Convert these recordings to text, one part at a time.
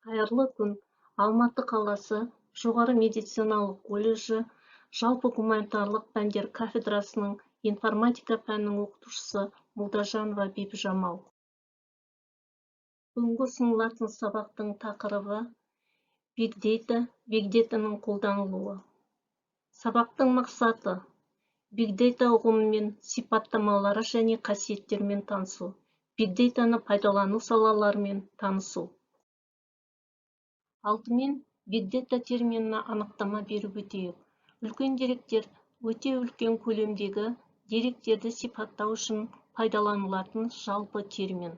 Қайырлы күн. Алматы қаласы жоғары медициналық колледжі жалпы гуманитарлық пәндер кафедрасының информатика пәнінің оқытушысы Молдажанова Бибіжамал. Бүгінгі ұсынылатын сабақтың тақырыбы Big Data, Big Dataның қолданылуы. Сабақтың мақсаты Big Data ұғымымен сипаттамалары және қасиеттермен танысу. Big Datаны пайдалану салаларымен танысу. Алдымен Big Data терминіне анықтама беріп өтейік. Үлкен деректер өте үлкен көлемдегі деректерді сипаттау үшін пайдаланылатын жалпы термин.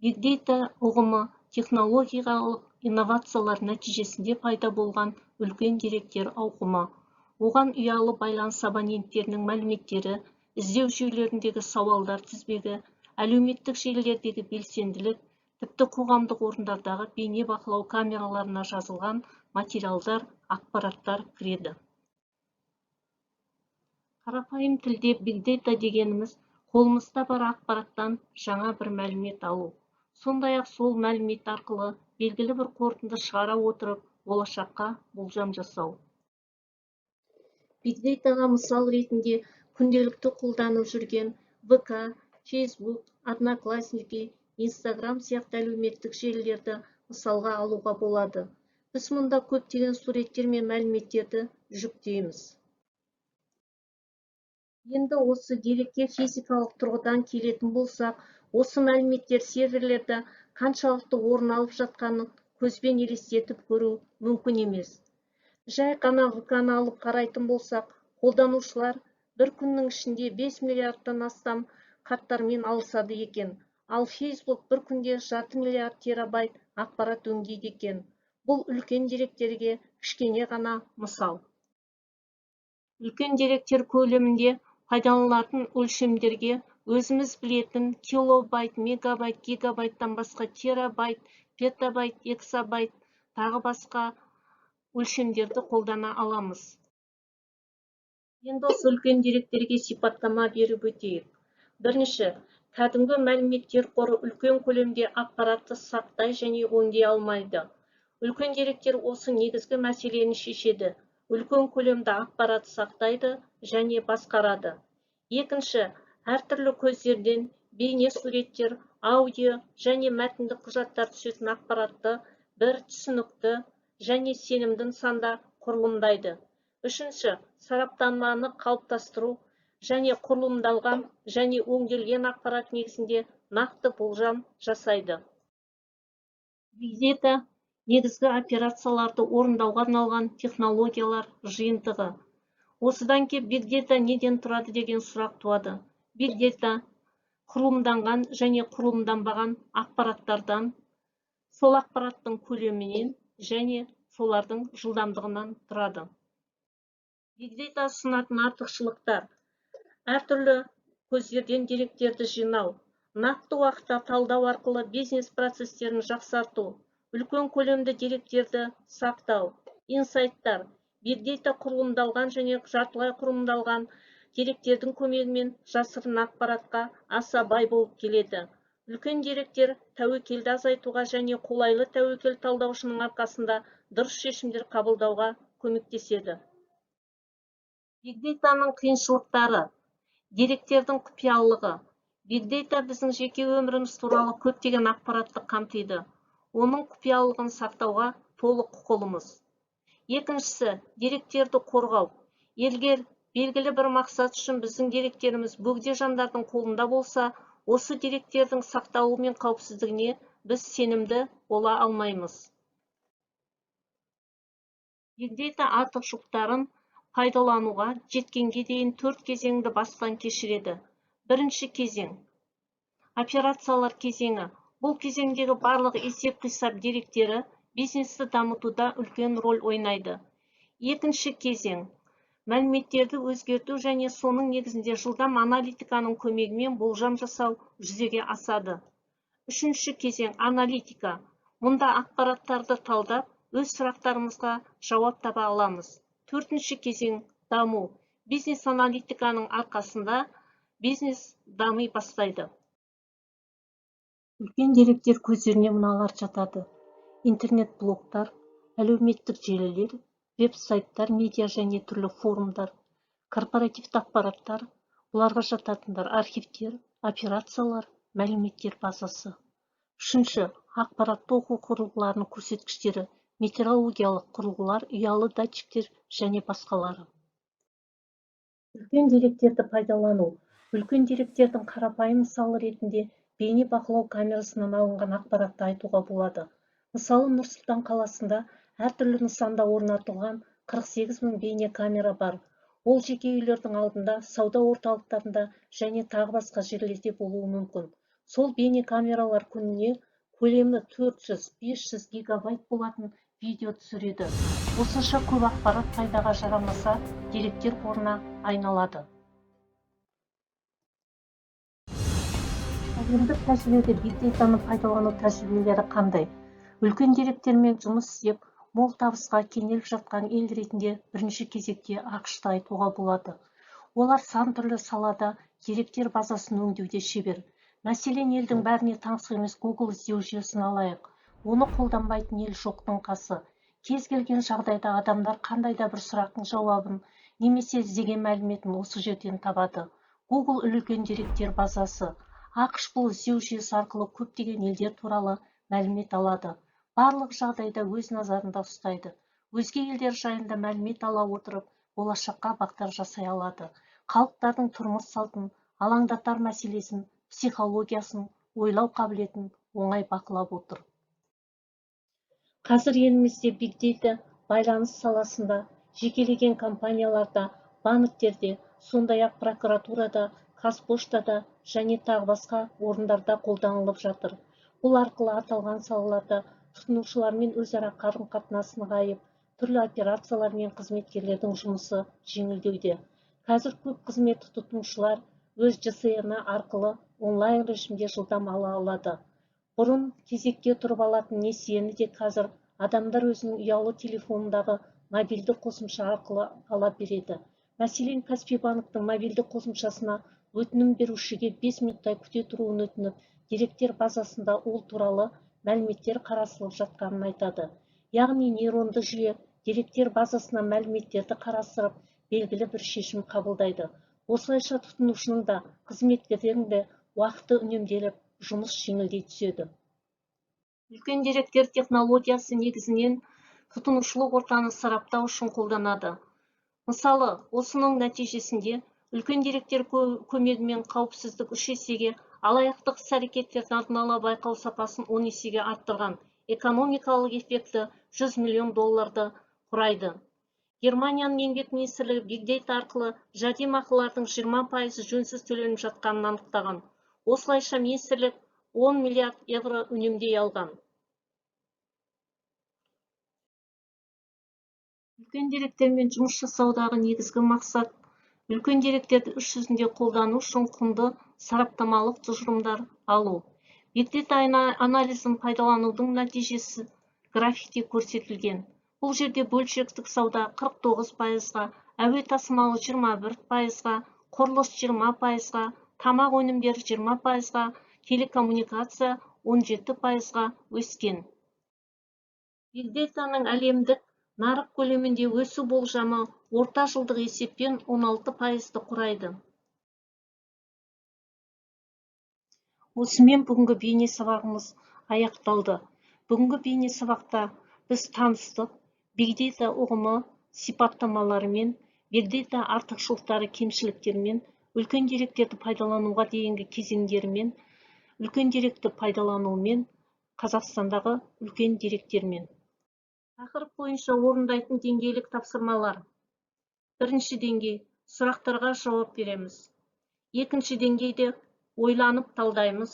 Big Data ұғымы технологиялық инновациялар нәтижесінде пайда болған үлкен деректер ауқымы. Оған ұялы байланыс абоненттерінің мәліметтері, іздеу жүйелеріндегі сауалдар тізбегі, әлеуметтік желілердегі белсенділік, тіпті қоғамдық орындардағы бейне бақылау камераларына жазылған материалдар, ақпараттар кіреді. Қарапайым тілде Big Data дегеніміз қолымызда бар ақпараттан жаңа бір мәлімет алу. Сондай-ақ сол мәлімет арқылы белгілі бір қорытынды шығара отырып, болашаққа болжам жасау. Big Dataға мысал ретінде күнделікті қолданып жүрген VK, Facebook, Одноклассники, Instagram сияқты әлеуметтік желілерді мысалға алуға болады. Біз мұнда көптеген суреттер мен мәліметтерді жүктейміз. Енді осы дерекке физикалық тұрғыдан келетін болсақ, осы мәліметтер серверлерде қаншалықты орын алып жатқанын көзбен елестетіп көру мүмкін емес. Жай ғана VK-ны алып қарайтын болсақ, қолданушылар бір күннің ішінде 5 миллиардтан астам хаттармен алысады екен. Ал Facebook бір күнде 6 миллиард терабайт ақпарат өңдейді екен. Бұл үлкен деректерге кішкене ғана мысал. Үлкен деректер көлемінде пайдаланылатын өлшемдерге өзіміз білетін килобайт, мегабайт, гигабайттан басқа терабайт, петабайт, эксабайт, тағы басқа өлшемдерді қолдана аламыз. Енді осы үлкен деректерге сипаттама беріп өтейік. Бірінші, кәдімгі мәліметтер қоры үлкен көлемде ақпаратты сақтай және өңдей алмайды. Үлкен деректер осы негізгі мәселені шешеді. Үлкен көлемді ақпарат сақтайды және басқарады. Екінші, әртүрлі көздерден бейне суреттер, аудио және мәтіндік құжаттар түсетін ақпаратты бір түсінікті және сенімді нысанда құрылымдайды. Үшінші, сараптаманы қалыптастыру және құрылымдалған және өңделген ақпарат негізінде нақты болжам жасайды. Big Data негізгі операцияларды орындауға арналған технологиялар жиынтығы. Осыдан кеп Big Data неден тұрады деген сұрақ туады. Big Data құрылымданған және құрылымданбаған ақпараттардан, сол ақпараттың көлемінен және солардың жылдамдығынан тұрады. Big Data ұсынатын артықшылықтар: әртүрлі көздерден деректерді жинау, нақты уақытта талдау арқылы бизнес процестерін жақсарту, үлкен көлемді деректерді сақтау. Инсайттар: Big Data құрылымдалған және жартылай құрылымдалған деректердің көмегімен жасырын ақпаратқа аса бай болып келеді. Үлкен деректер тәуекелді азайтуға және қолайлы тәуекел талдаушының арқасында дұрыс шешімдер қабылдауға көмектеседі. Big Dataның қиыншылықтары: деректердің құпиялылығы. Big Data біздің жеке өміріміз туралы көптеген ақпаратты қамтиды. Оның құпиялылығын сақтауға толық құқылымыз. Екіншісі, деректерді қорғау. Егер белгілі бір мақсат үшін біздің деректеріміз бөгде жандардың қолында болса, осы деректердің сақталуы мен қауіпсіздігіне біз сенімді бола алмаймыз. Big Data артықшылықтарын пайдалануға жеткенге дейін 4 кезеңді бастан кешіреді. Бірінші кезең – операциялар кезеңі. Бұл кезеңдегі барлық есеп-қисап деректері бизнесті дамытуда үлкен рөл ойнайды. Екінші кезең – мәліметтерді өзгерту және соның негізінде жылдам аналитиканың көмегімен болжам жасау жүзеге асады. Үшінші кезең – аналитика. Мұнда ақпараттарды талдап, өз сұрақтарымызға жауап таба аламыз. Төртінші кезең – даму. Бизнес аналитиканың арқасында бизнес дами бастайды. Үлкен деректер көздеріне мыналар жатады: интернет-блогтар, әлеуметтік желілер, веб-сайттар, медиа және түрлі форумдар, корпоративті ақпараттар, бұларға жататындар архивтер, операциялар, мәліметтер базасы. Үшінші, ақпаратты оқу құрылғыларының көрсеткіштері, метеорологиялық құрылғылар, ұялы датчиктер және басқалары. Үлкен деректерді пайдалану. Үлкен деректердің қарапайым мысалы ретінде бейне бақылау камерасынан алынған ақпаратты айтуға болады. Мысалы, Нұр-Сұлтан қаласында әртүрлі нысанда орнатылған 48 000 бейне камера бар. Ол жеке үйлердің алдында, сауда орталықтарында және тағы басқа жерлерде болуы мүмкін. Сол бейне камералар күніне көлемі 400-500 гигабайт болатын видео түсіреді. Осынша көп ақпарат пайдаға жарамаса, деректер қорына айналады. Әлемдік тәжірибеде биг дейтаны пайдалану тәжірибелері қандай? Үлкен деректермен жұмыс істеп, мол табысқа кенеліп жатқан ел ретінде бірінші кезекте ақш-ты айтуға болады. Олар сан түрлі салада деректер базасын өңдеуде шебер. Мәселен, елдің бәріне таңсық емес Google іздеу жүйесін алайық. Оны қолданбайтын ел жоқтың қасы. Кез келген жағдайда адамдар қандай да бір сұрақтың жауабын немесе іздеген мәліметін осы жерден табады. Google үлкен деректер базасы. ақш бұл іздеу жүйесі арқылы көптеген елдер туралы мәлімет алады. Барлық жағдайда өз назарында ұстайды. Өзге елдер жайында мәлімет ала отырып, болашаққа бағдар жасай алады. Халықтардың тұрмыс салтын, алаңдатар мәселесін, психологиясын, ойлау қабілетін оңай бақылап отыр. Қазір елімізде биг дейта байланыс саласында, жекелеген компанияларда, банктерде, сондай-ақ прокуратурада, Қазпоштада және тағы басқа орындарда қолданылып жатыр. Бұл арқылы аталған салаларда тұтынушылармен өзара қарым-қатынас нығайып, түрлі операциялар мен қызметкерлердің жұмысы жеңілдеуде. Қазір көп қызметті тұтынушылар өз ЖСН арқылы онлайн режимде жылдам ала алады. Бұрын кезекке тұрып алатын несиені де қазір адамдар өзінің ұялы телефонындағы мобильді қосымша арқылы ала береді. Мәселен, Каспий банктың мобильді қосымшасына өтінім берушіге 5 минуттай күте тұруын өтініп, деректер базасында ол туралы мәліметтер қарастырылып жатқанын айтады. Яғни нейронды жүйе деректер базасына мәліметтерді қарастырып, белгілі бір шешім қабылдайды. Осылайша тұтынушының да, қызметкердің де уақыты үнемделіп, жұмыс жеңілдей түседі. Үлкен деректер технологиясы негізінен тұтынушылық ортаны сараптау үшін қолданады. Мысалы, осының нәтижесінде үлкен деректер көмегімен қауіпсіздік 3 есеге, алаяқтық іс-әрекеттердің алдын ала байқау сапасын 10 есеге арттырған. Экономикалық эффекті $100 миллион құрайды. Германияның еңбек министрлігі биг дейта арқылы жәрдемақылардың 20% жөнсіз төленіп жатқанын анықтаған. Осылайша министрлік 10 миллиард евро үнемдей алған. Үлкен деректермен жұмыс жасаудағы негізгі мақсат үлкен деректерді іс жүзінде қолдану үшін құнды сараптамалық тұжырымдар алу. Биг дейта анализін пайдаланудың нәтижесі графикте көрсетілген. Бұл жерде бөлшектік сауда 49%-ға, әуе тасымалы 21%-ға, құрылыс 20%-ға, тамақ өнімдері 20%-ға, телекоммуникация 17%-ға өскен. Биг дейтаның әлемдік нарық көлемінде өсу болжамы орта жылдық есеппен 16%-ды құрайды. Осымен бүгінгі бейне сабағымыз аяқталды. Бүгінгі бейне сабақта біз таныстық, биг дейта ұғымы сипаттамаларымен, биг дейта артықшылықтары кемшіліктермен, үлкен деректерді пайдалануға дейінгі кезеңдерімен, үлкен деректі пайдаланумен, Қазақстандағы үлкен деректермен. Тақырып бойынша орындайтын деңгейлік тапсырмалар. Бірінші деңгей – сұрақтарға жауап береміз. Екінші деңгейде ойланып талдаймыз.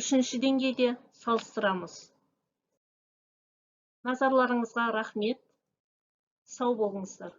Үшінші деңгейде салыстырамыз. Назарларыңызға рахмет. Сау болыңыздар.